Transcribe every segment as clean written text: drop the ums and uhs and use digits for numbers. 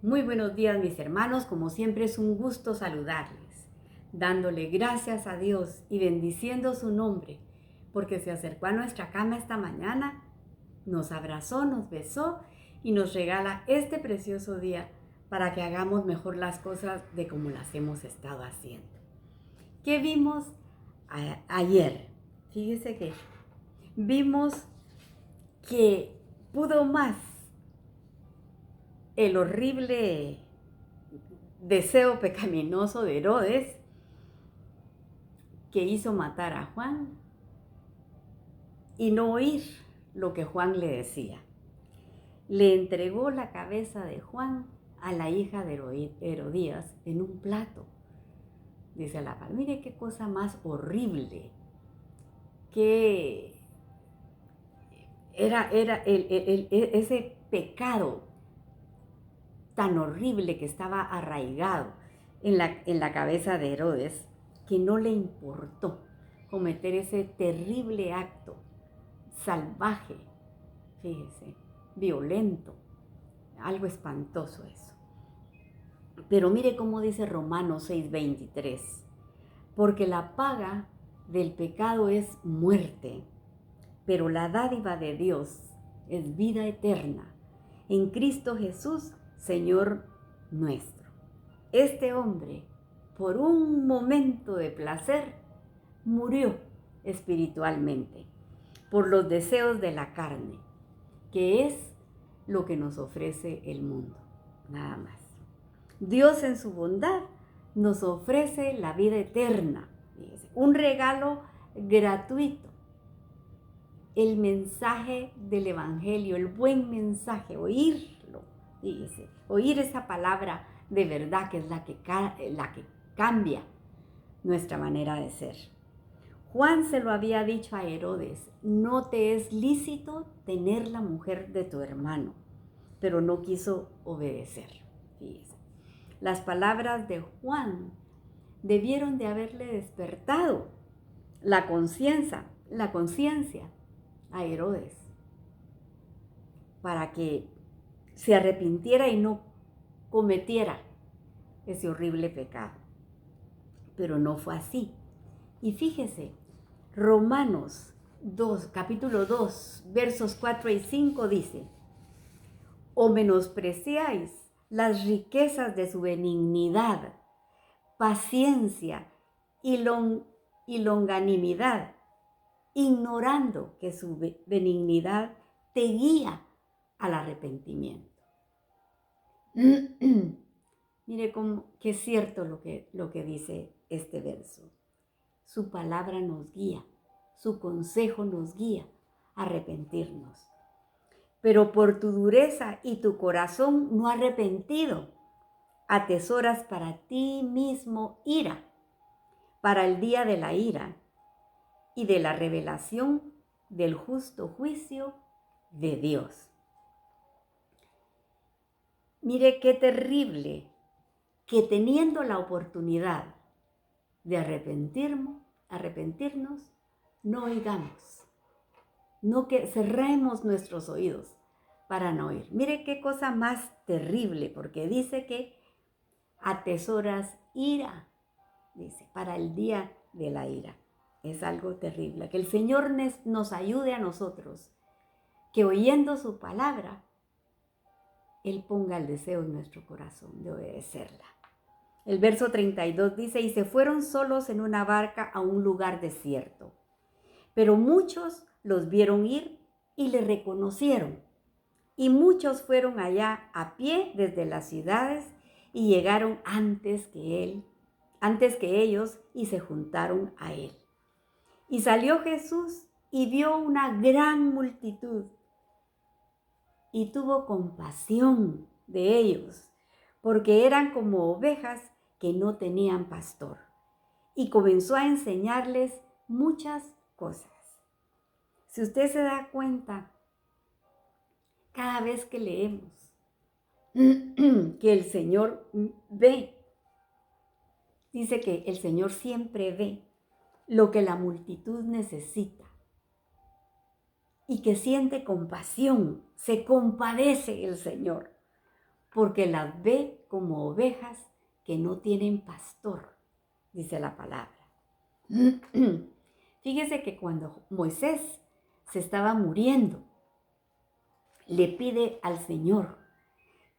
Muy buenos días, mis hermanos. Como siempre es un gusto saludarles, dándole gracias a Dios y bendiciendo su nombre, porque se acercó a nuestra cama esta mañana, nos abrazó, nos besó y nos regala este precioso día para que hagamos mejor las cosas de como las hemos estado haciendo. ¿Qué vimos ayer? Fíjese que vimos que pudo más el horrible deseo pecaminoso de Herodes, que hizo matar a Juan y no oír lo que Juan le decía. Le entregó la cabeza de Juan a la hija de Herodías en un plato. Dice la palabra, mire qué cosa más horrible, que era ese pecado tan horrible que estaba arraigado en la cabeza de Herodes, que no le importó cometer ese terrible acto salvaje, fíjese, violento, algo espantoso eso. Pero mire cómo dice Romanos 6:23, porque la paga del pecado es muerte, pero la dádiva de Dios es vida eterna en Cristo Jesús, Señor nuestro. Este hombre, por un momento de placer, murió espiritualmente por los deseos de la carne, que es lo que nos ofrece el mundo, nada más. Dios en su bondad nos ofrece la vida eterna, un regalo gratuito. El mensaje del Evangelio, el buen mensaje, oírlo, fíjese, oír esa palabra de verdad que es la que cambia nuestra manera de ser. Juan se lo había dicho a Herodes, no te es lícito tener la mujer de tu hermano, pero no quiso obedecer. Fíjese. Las palabras de Juan debieron de haberle despertado la conciencia a Herodes, para que se arrepintiera y no cometiera ese horrible pecado. Pero no fue así. Y fíjese, Romanos 2, capítulo 2, versos 4 y 5 dice, o menospreciáis las riquezas de su benignidad, paciencia y longanimidad, ignorando que su benignidad te guía al arrepentimiento. Mire que es cierto lo que dice este verso. Su palabra nos guía, su consejo nos guía a arrepentirnos. Pero por tu dureza y tu corazón no arrepentido, atesoras para ti mismo ira, para el día de la ira y de la revelación del justo juicio de Dios. Mire qué terrible que teniendo la oportunidad de arrepentirnos, no oigamos, no que cerremos nuestros oídos para no oír. Mire qué cosa más terrible, porque dice que atesoras ira, dice, para el día de la ira. Es algo terrible. Que el Señor nos ayude a nosotros, que oyendo su palabra, Él ponga el deseo en nuestro corazón de obedecerla. El verso 32 dice, y se fueron solos en una barca a un lugar desierto. Pero muchos los vieron ir y le reconocieron. Y muchos fueron allá a pie desde las ciudades y llegaron antes que ellos y se juntaron a él. Y salió Jesús y vio una gran multitud y tuvo compasión de ellos, porque eran como ovejas que no tenían pastor. Y comenzó a enseñarles muchas cosas. Si usted se da cuenta, cada vez que leemos que el Señor ve, dice que el Señor siempre ve lo que la multitud necesita y que siente compasión, se compadece el Señor, porque las ve como ovejas que no tienen pastor, dice la palabra. Fíjese que cuando Moisés se estaba muriendo, le pide al Señor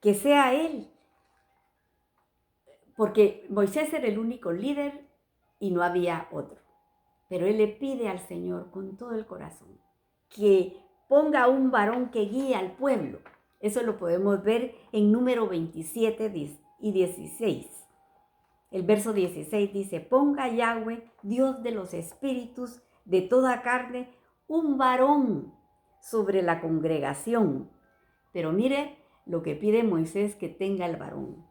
que sea él, porque Moisés era el único líder y no había otro. Pero él le pide al Señor con todo el corazón que ponga un varón que guíe al pueblo. Eso lo podemos ver en Número 27 y 16. El verso 16 dice: ponga Yahweh, Dios de los espíritus de toda carne, un varón sobre la congregación. Pero mire lo que pide Moisés que tenga el varón: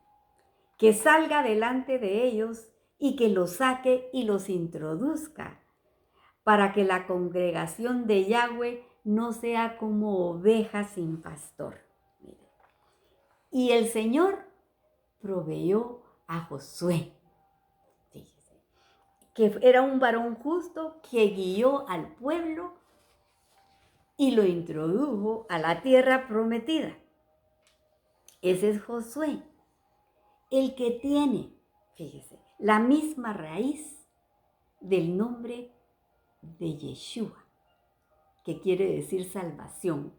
que salga delante de ellos y que los saque y los introduzca, para que la congregación de Yahweh no sea como ovejas sin pastor. Mire. Y el Señor proveyó a Josué, fíjese, que era un varón justo que guió al pueblo y lo introdujo a la tierra prometida. Ese es Josué, el que tiene, fíjese, la misma raíz del nombre de Yeshua, que quiere decir salvación.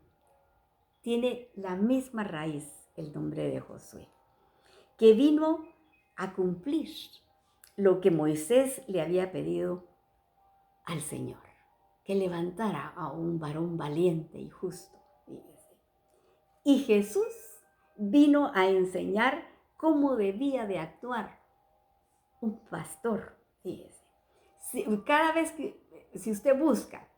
Tiene la misma raíz el nombre de Josué, que vino a cumplir lo que Moisés le había pedido al Señor, que levantara a un varón valiente y justo. Y Jesús vino a enseñar cómo debía de actuar un pastor. Fíjese. Cada vez que, si usted busca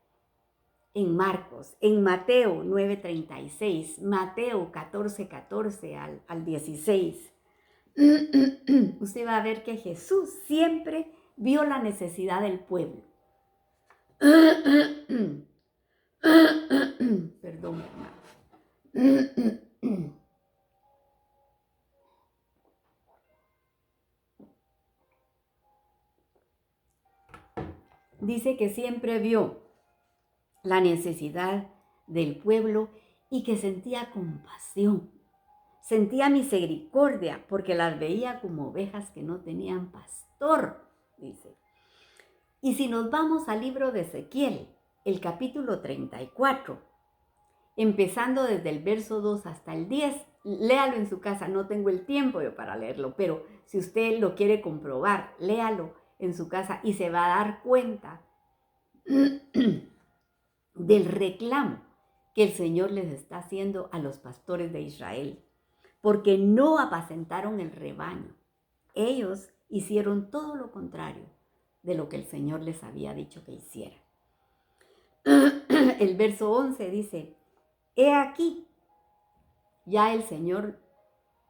en Marcos, en Mateo 9:36, Mateo 14:14 al 16, usted va a ver que Jesús siempre vio la necesidad del pueblo. Perdón, hermano. Dice que siempre vio la necesidad del pueblo y que sentía compasión, sentía misericordia porque las veía como ovejas que no tenían pastor, dice. Y si nos vamos al libro de Ezequiel, el capítulo 34, empezando desde el verso 2 hasta el 10, léalo en su casa, no tengo el tiempo yo para leerlo, pero si usted lo quiere comprobar, léalo en su casa y se va a dar cuenta del reclamo que el Señor les está haciendo a los pastores de Israel, porque no apacentaron el rebaño. Ellos hicieron todo lo contrario de lo que el Señor les había dicho que hicieran. El verso 11 dice: he aquí, ya el Señor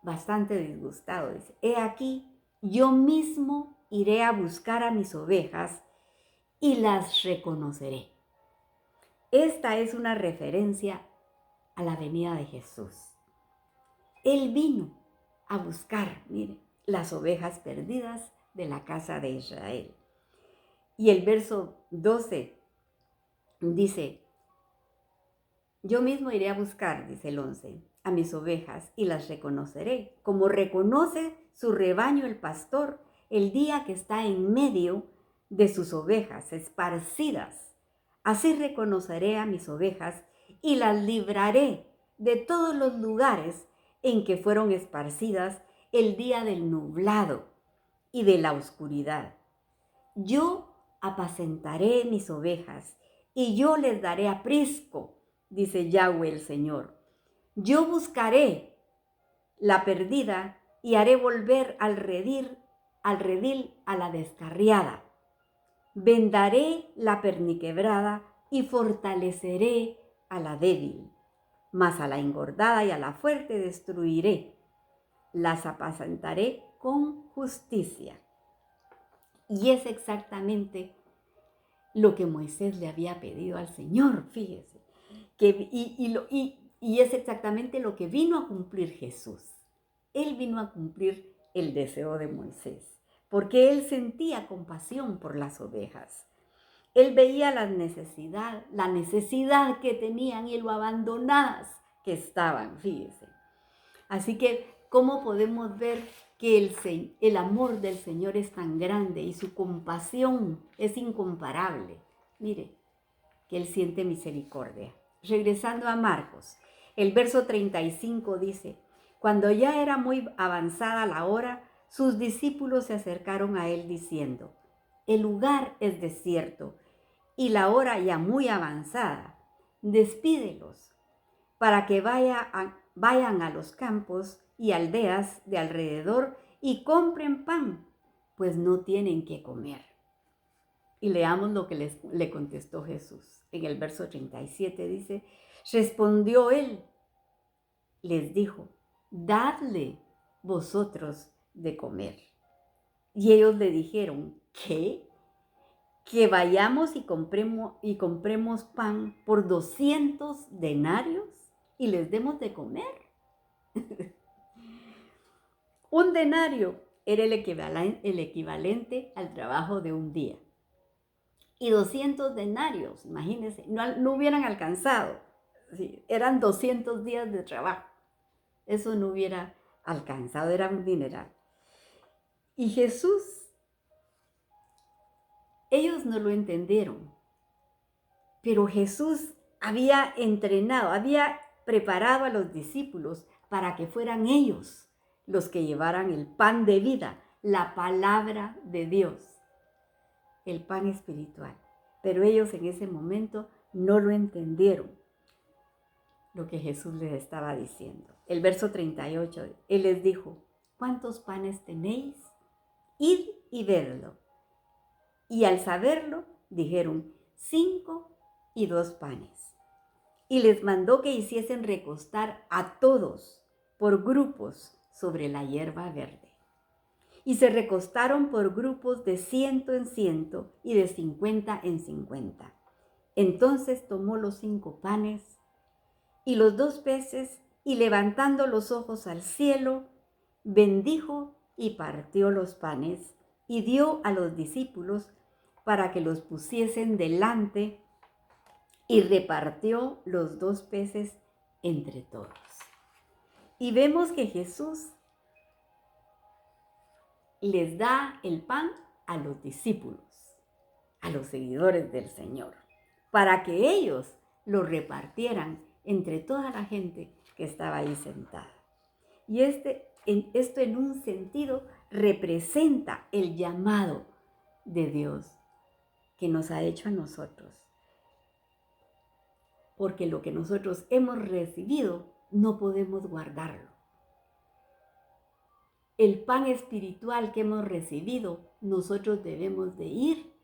bastante disgustado, dice: he aquí, yo mismo iré a buscar a mis ovejas y las reconoceré. Esta es una referencia a la venida de Jesús. Él vino a buscar, mire, las ovejas perdidas de la casa de Israel. Y el verso 12 dice: yo mismo iré a buscar, dice el 11, a mis ovejas y las reconoceré, como reconoce su rebaño el pastor el día que está en medio de sus ovejas esparcidas. Así reconoceré a mis ovejas y las libraré de todos los lugares en que fueron esparcidas el día del nublado y de la oscuridad. Yo apacentaré mis ovejas y yo les daré aprisco, dice Yahweh el Señor. Yo buscaré la perdida y haré volver al redil a la descarriada. Vendaré la perniquebrada y fortaleceré a la débil, mas a la engordada y a la fuerte destruiré. Las apacentaré con justicia. Y es exactamente lo que Moisés le había pedido al Señor, fíjese. Y es exactamente lo que vino a cumplir Jesús. Él vino a cumplir el deseo de Moisés, porque él sentía compasión por las ovejas. Él veía la necesidad que tenían y lo abandonadas que estaban, fíjese. Así que ¿Cómo podemos ver que el amor del Señor es tan grande y su compasión es incomparable? Mire, que Él siente misericordia. Regresando a Marcos, el verso 35 dice, cuando ya era muy avanzada la hora, sus discípulos se acercaron a Él diciendo, el lugar es desierto y la hora ya muy avanzada. Despídelos para que vayan a los campos y aldeas de alrededor y compren pan, pues no tienen que comer. Y leamos lo que le contestó Jesús. En el verso 37 dice, respondió él, les dijo, dadle vosotros de comer. Y ellos le dijeron, ¿qué? Que vayamos y compremos pan por 200 denarios y les demos de comer. Un denario era el equivalente al trabajo de un día. Y 200 denarios, imagínense, no hubieran alcanzado. Sí, eran 200 días de trabajo. Eso no hubiera alcanzado, era un dineral. Y Jesús, ellos no lo entendieron, pero Jesús había entrenado, había preparado a los discípulos para que fueran ellos los que llevaran el pan de vida, la palabra de Dios, el pan espiritual. Pero ellos en ese momento no lo entendieron, lo que Jesús les estaba diciendo. El verso 38, Él les dijo, ¿cuántos panes tenéis? Id y vedlo. Y al saberlo, dijeron, 5 y 2 panes. Y les mandó que hiciesen recostar a todos por grupos sobre la hierba verde. Y se recostaron por grupos de 100 en 100 y de 50 en 50. Entonces tomó los 5 panes y los 2 peces, y levantando los ojos al cielo, bendijo y partió los panes, y dio a los discípulos para que los pusiesen delante, y repartió los 2 peces entre todos. Y vemos que Jesús les da el pan a los discípulos, a los seguidores del Señor, para que ellos lo repartieran entre toda la gente que estaba ahí sentada. Y esto en un sentido representa el llamado de Dios que nos ha hecho a nosotros. Porque lo que nosotros hemos recibido no podemos guardarlo. El pan espiritual que hemos recibido, nosotros debemos de ir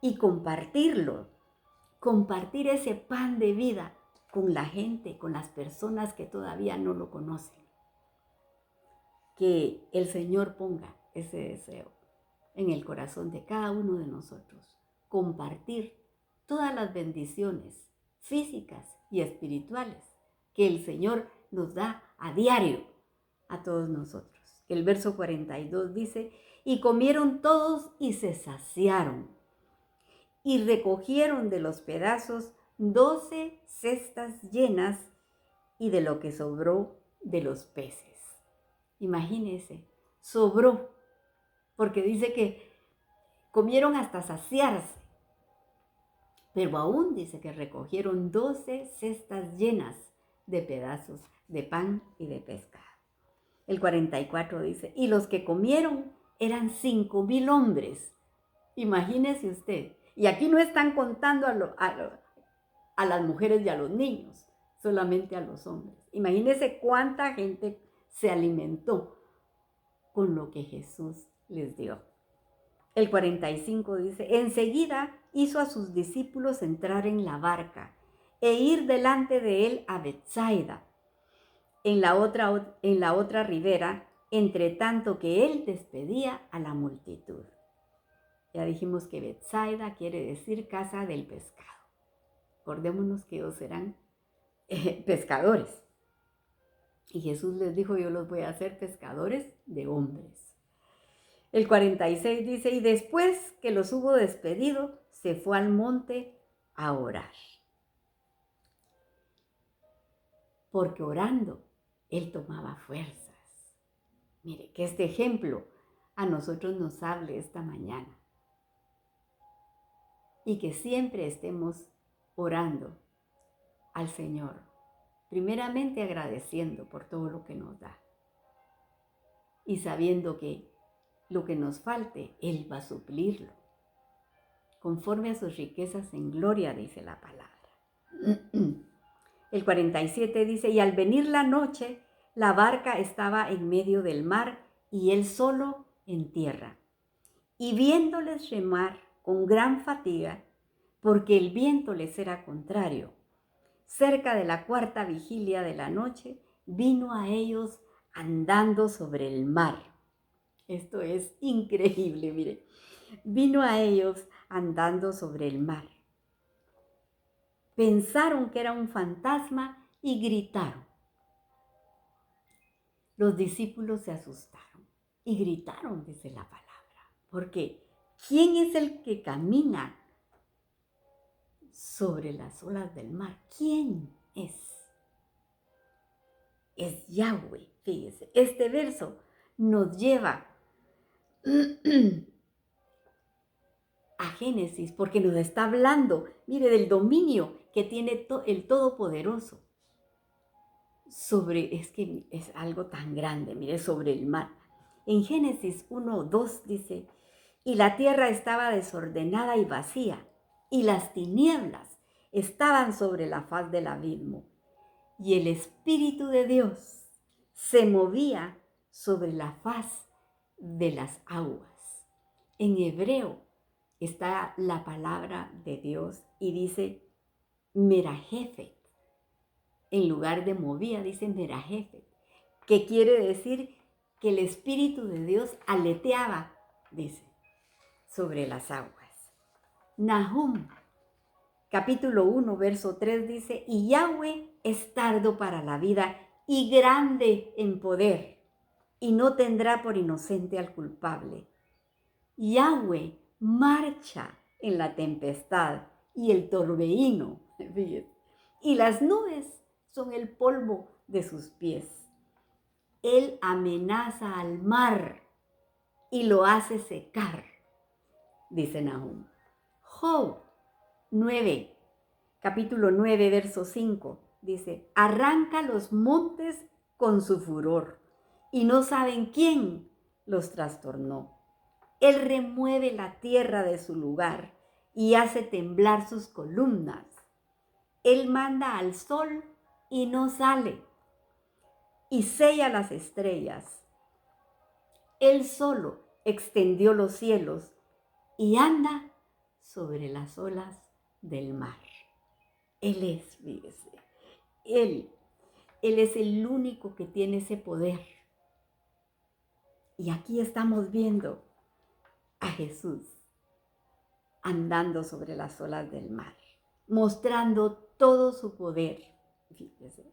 y compartirlo. Compartir ese pan de vida con la gente, con las personas que todavía no lo conocen. Que el Señor ponga ese deseo en el corazón de cada uno de nosotros. Compartir todas las bendiciones físicas y espirituales que el Señor nos da a diario a todos nosotros. El verso 42 dice, y comieron todos y se saciaron, y recogieron de los pedazos 12 cestas llenas y de lo que sobró de los peces. Imagínense, sobró, porque dice que comieron hasta saciarse, pero aún dice que recogieron 12 cestas llenas de pedazos de pan y de pescado. El 44 dice, y los que comieron eran 5,000 hombres. Imagínese usted. Y aquí no están contando a las mujeres y a los niños, solamente a los hombres. Imagínese cuánta gente se alimentó con lo que Jesús les dio. El 45 dice, enseguida hizo a sus discípulos entrar en la barca e ir delante de él a Betsaida, en la otra ribera, entre tanto que él despedía a la multitud. Ya dijimos que Betsaida quiere decir casa del pescado. Acordémonos que ellos eran pescadores. Y Jesús les dijo, yo los voy a hacer pescadores de hombres. El 46 dice, y después que los hubo despedido, se fue al monte a orar. Porque orando, él tomaba fuerzas. Mire, que este ejemplo a nosotros nos hable esta mañana y que siempre estemos orando al Señor, primeramente agradeciendo por todo lo que nos da y sabiendo que lo que nos falte, Él va a suplirlo, conforme a sus riquezas en gloria, dice la palabra. El 47 dice, y al venir la noche, la barca estaba en medio del mar y él solo en tierra. Y viéndoles remar con gran fatiga, porque el viento les era contrario, cerca de la cuarta vigilia de la noche, vino a ellos andando sobre el mar. Esto es increíble, mire. Vino a ellos andando sobre el mar. Pensaron que era un fantasma y gritaron. Los discípulos se asustaron y gritaron, dice la palabra, porque ¿quién es el que camina sobre las olas del mar? ¿Quién es? Es Yahweh, fíjese. Este verso nos lleva a Génesis porque nos está hablando, mire, del dominio que tiene el Todopoderoso sobre, es que es algo tan grande, mire, sobre el mar. En Génesis 1:2 dice, y la tierra estaba desordenada y vacía, y las tinieblas estaban sobre la faz del abismo, y el Espíritu de Dios se movía sobre la faz de las aguas. En hebreo está la palabra de Dios y dice Merajefet. En lugar de movía, dice Merajefet, que quiere decir que el Espíritu de Dios aleteaba, dice, sobre las aguas. Nahum, capítulo 1, verso 3 dice, y Yahweh es tardo para la vida y grande en poder, y no tendrá por inocente al culpable. Yahweh marcha en la tempestad y el torbellino, y las nubes son el polvo de sus pies. Él amenaza al mar y lo hace secar, dice Nahum. Job 9, capítulo 9, verso 5, dice, arranca los montes con su furor y no saben quién los trastornó. Él remueve la tierra de su lugar y hace temblar sus columnas. Él manda al sol y no sale, y sella las estrellas. Él solo extendió los cielos y anda sobre las olas del mar. Él es, fíjese, Él es el único que tiene ese poder. Y aquí estamos viendo a Jesús andando sobre las olas del mar, mostrando todo su poder. Fíjese.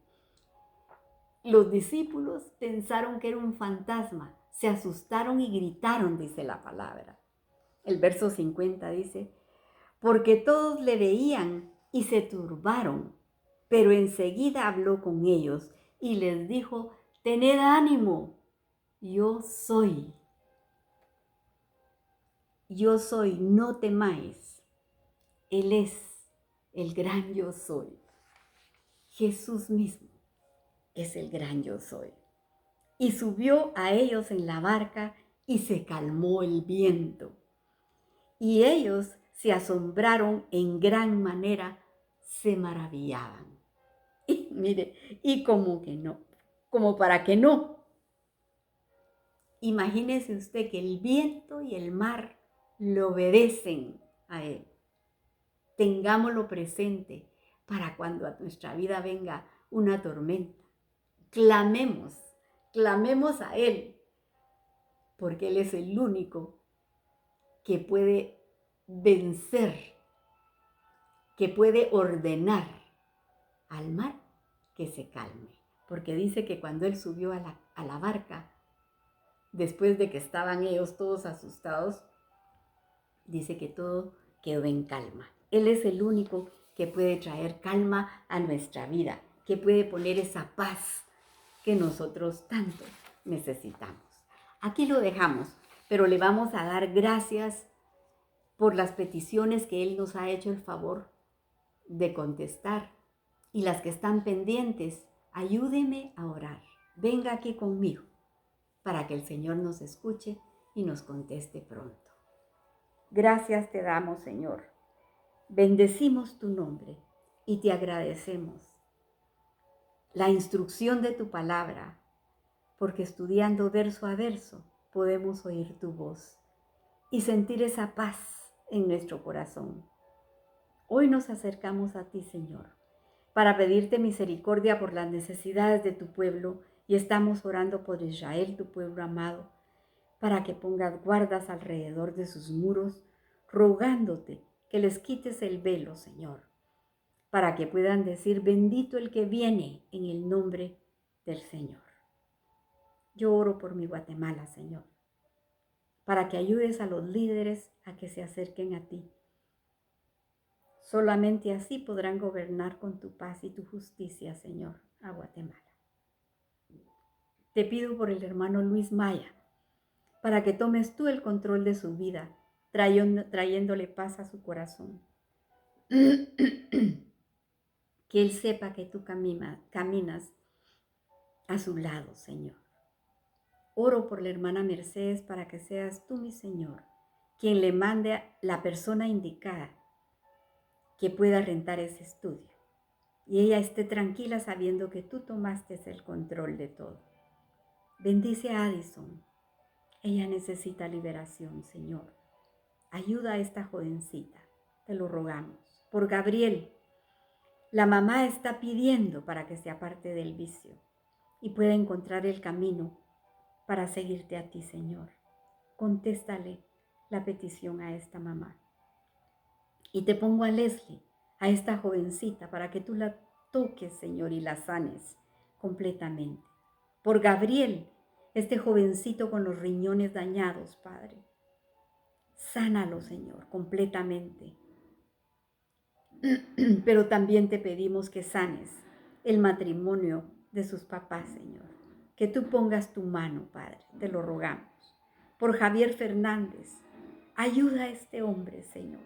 Los discípulos pensaron que era un fantasma, se asustaron y gritaron, dice la palabra. El verso 50 dice, porque todos le veían y se turbaron, pero enseguida habló con ellos y les dijo, tened ánimo, yo soy, no temáis. Él es el gran yo soy. Jesús mismo es el gran yo soy. Y subió a ellos en la barca y se calmó el viento. Y ellos se asombraron en gran manera, se maravillaban. Y mire, y como que no, como para que no. Imagínese usted que el viento y el mar le obedecen a Él. Tengámoslo presente para cuando a nuestra vida venga una tormenta. Clamemos a Él, porque Él es el único que puede vencer, que puede ordenar al mar que se calme. Porque dice que cuando Él subió a la barca, después de que estaban ellos todos asustados, dice que todo quedó en calma. Él es el único que puede traer calma a nuestra vida, que puede poner esa paz que nosotros tanto necesitamos. Aquí lo dejamos, pero le vamos a dar gracias por las peticiones que Él nos ha hecho el favor de contestar. Y las que están pendientes, ayúdeme a orar. Venga aquí conmigo para que el Señor nos escuche y nos conteste pronto. Gracias te damos, Señor. Bendecimos tu nombre y te agradecemos la instrucción de tu palabra, porque estudiando verso a verso podemos oír tu voz y sentir esa paz en nuestro corazón. Hoy nos acercamos a ti, Señor, para pedirte misericordia por las necesidades de tu pueblo y estamos orando por Israel, tu pueblo amado, para que pongas guardas alrededor de sus muros, rogándote que les quites el velo, Señor, para que puedan decir, bendito el que viene en el nombre del Señor. Yo oro por mi Guatemala, Señor, para que ayudes a los líderes a que se acerquen a ti. Solamente así podrán gobernar con tu paz y tu justicia, Señor, a Guatemala. Te pido por el hermano Luis Maya, para que tomes tú el control de su vida, trayéndole paz a su corazón. Que él sepa que tú caminas a su lado, Señor. Oro por la hermana Mercedes para que seas tú, mi Señor, quien le mande a la persona indicada que pueda rentar ese estudio. Y ella esté tranquila sabiendo que tú tomaste el control de todo. Bendice a Addison. Ella necesita liberación, Señor. Ayuda a esta jovencita, te lo rogamos. Por Gabriel, la mamá está pidiendo para que se aparte del vicio y pueda encontrar el camino para seguirte a ti, Señor. Contéstale la petición a esta mamá. Y te pongo a Leslie, a esta jovencita, para que tú la toques, Señor, y la sanes completamente. Por Gabriel, este jovencito con los riñones dañados, Padre. Sánalo, Señor, completamente. Pero también te pedimos que sanes el matrimonio de sus papás, Señor. Que tú pongas tu mano, Padre, te lo rogamos. Por Javier Fernández, ayuda a este hombre, Señor.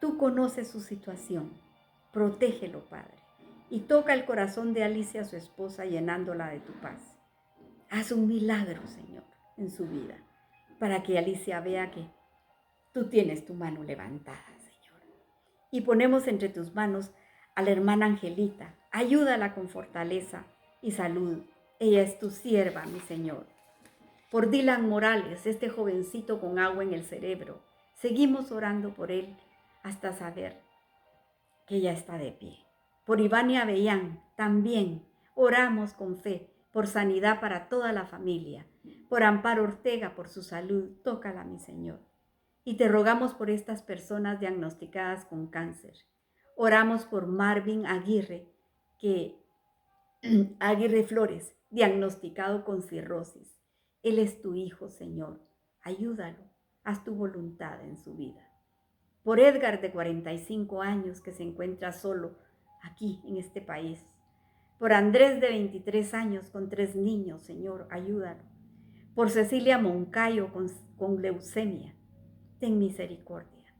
Tú conoces su situación, protégelo, Padre, y toca el corazón de Alicia, su esposa, llenándola de tu paz. Haz un milagro, Señor, en su vida, para que Alicia vea que tú tienes tu mano levantada, Señor. Y ponemos entre tus manos a la hermana Angelita. Ayúdala con fortaleza y salud. Ella es tu sierva, mi Señor. Por Dylan Morales, este jovencito con agua en el cerebro. Seguimos orando por él hasta saber que ya está de pie. Por Ivania Avellán, también oramos con fe por sanidad para toda la familia. Por Amparo Ortega, por su salud, tócala, mi Señor. Y te rogamos por estas personas diagnosticadas con cáncer. Oramos por Marvin Aguirre Flores, diagnosticado con cirrosis. Él es tu hijo, Señor. Ayúdalo, haz tu voluntad en su vida. Por Edgar, de 45 años, que se encuentra solo aquí en este país. Por Andrés, de 23 años, con 3 niños, Señor, ayúdalo. Por Cecilia Moncayo, con leucemia, ten misericordia.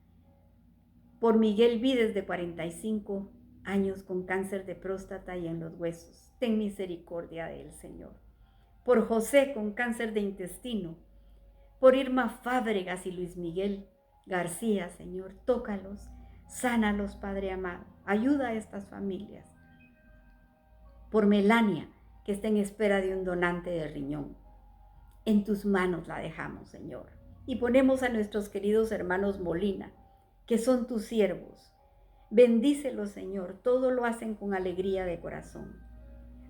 Por Miguel Vides, de 45 años, con cáncer de próstata y en los huesos, ten misericordia de él, Señor. Por José, con cáncer de intestino. Por Irma Fábregas y Luis Miguel García, Señor, tócalos, sánalos, Padre amado, ayuda a estas familias. Por Melania, que está en espera de un donante de riñón. En tus manos la dejamos, Señor. Y ponemos a nuestros queridos hermanos Molina, que son tus siervos. Bendícelos, Señor, todo lo hacen con alegría de corazón.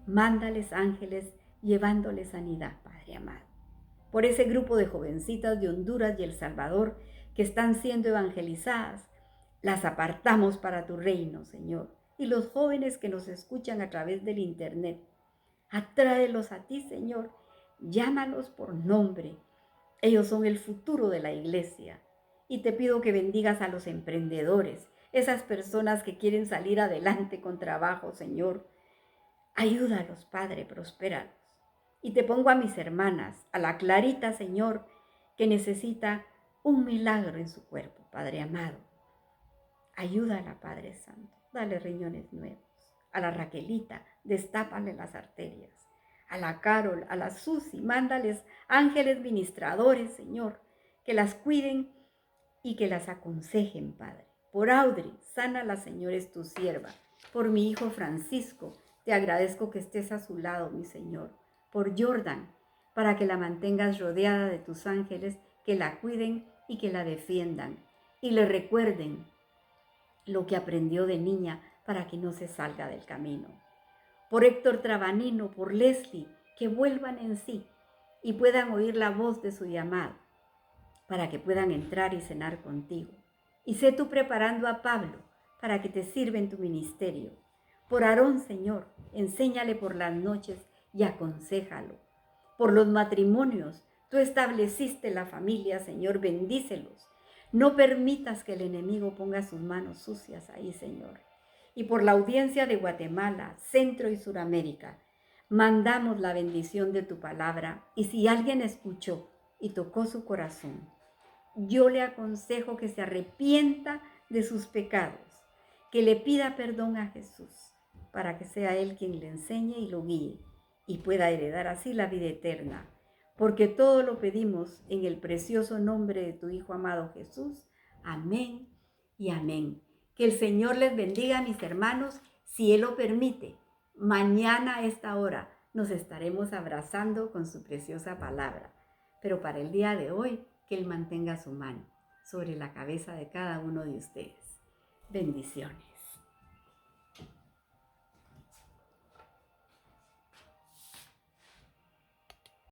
Mándales ángeles llevándoles sanidad, Padre amado. Por ese grupo de jovencitas de Honduras y El Salvador que están siendo evangelizadas, las apartamos para tu reino, Señor. Y los jóvenes que nos escuchan a través del internet, atráelos a ti, Señor. Llámalos por nombre. Ellos son el futuro de la iglesia. Y te pido que bendigas a los emprendedores, esas personas que quieren salir adelante con trabajo, Señor. Ayúdalos, Padre, prospéralos. Y te pongo a mis hermanas, a la Clarita, Señor, que necesita un milagro en su cuerpo, Padre amado. Ayúdala, Padre Santo. Dale riñones nuevos. A la Raquelita, destápale las arterias. A la Carol, a la Susi, mándales ángeles ministradores, Señor, que las cuiden y que las aconsejen, Padre. Por Audrey, sánala, Señor, es tu sierva. Por mi hijo Francisco, te agradezco que estés a su lado, mi Señor. Por Jordan, para que la mantengas rodeada de tus ángeles, que la cuiden y que la defiendan. Y le recuerden lo que aprendió de niña para que no se salga del camino. Por Héctor Trabanino, por Leslie, que vuelvan en sí y puedan oír la voz de su llamado, para que puedan entrar y cenar contigo. Y sé tú preparando a Pablo para que te sirva en tu ministerio. Por Aarón, Señor, enséñale por las noches y aconséjalo. Por los matrimonios, tú estableciste la familia, Señor, bendícelos. No permitas que el enemigo ponga sus manos sucias ahí, Señor. Y por la audiencia de Guatemala, Centro y Suramérica, mandamos la bendición de tu palabra. Y si alguien escuchó y tocó su corazón, yo le aconsejo que se arrepienta de sus pecados, que le pida perdón a Jesús, para que sea Él quien le enseñe y lo guíe, y pueda heredar así la vida eterna. Porque todo lo pedimos en el precioso nombre de tu Hijo amado Jesús. Amén y amén. Que el Señor les bendiga, mis hermanos, si Él lo permite. Mañana a esta hora nos estaremos abrazando con su preciosa palabra. Pero para el día de hoy, que Él mantenga su mano sobre la cabeza de cada uno de ustedes. Bendiciones.